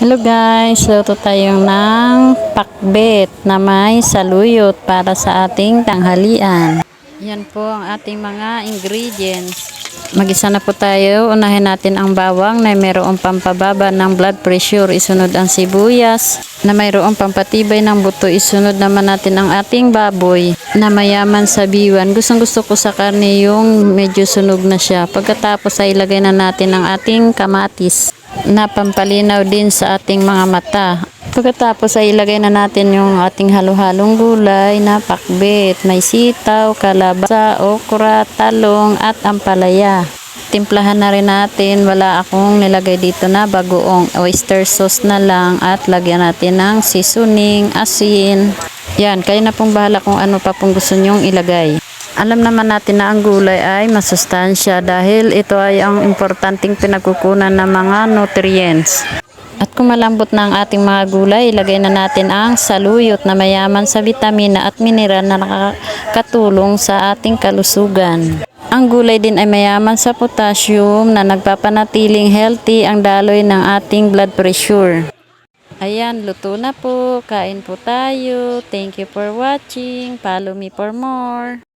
Hello guys, luto tayo ng pakbet na may saluyot para sa ating tanghalian. Yan po ang ating mga ingredients. Magisa na po tayo. Unahin natin ang bawang na mayroong pampababa ng blood pressure. Isunod ang sibuyas na mayroong pampatibay ng buto. Isunod naman natin ang ating baboy na mayaman sa biwan. Gustong gusto ko sa karne yung medyo sunog na siya. Pagkatapos ay ilagay na natin ang ating kamatis na pampalinaw din sa ating mga mata. Pagkatapos ay ilagay na natin yung ating halo-halong gulay na pakbet. May sitaw, kalabasa, okra, talong at ampalaya. Timplahan na rin natin. Wala akong nilagay dito na bagoong oyster sauce na lang at lagyan natin ng seasoning, asin. Yan, kayo na pong bahala kung ano pa pong gusto nyong ilagay. Alam naman natin na ang gulay ay masustansya dahil ito ay ang importanteng pinagkukunan ng mga nutrients. At kung malambot na ang ating mga gulay, ilagay na natin ang saluyot na mayaman sa vitamina at mineral na nakakatulong sa ating kalusugan. Ang gulay din ay mayaman sa potassium na nagpapanatiling healthy ang daloy ng ating blood pressure. Ayan, luto na po. Kain po tayo. Thank you for watching. Follow me for more.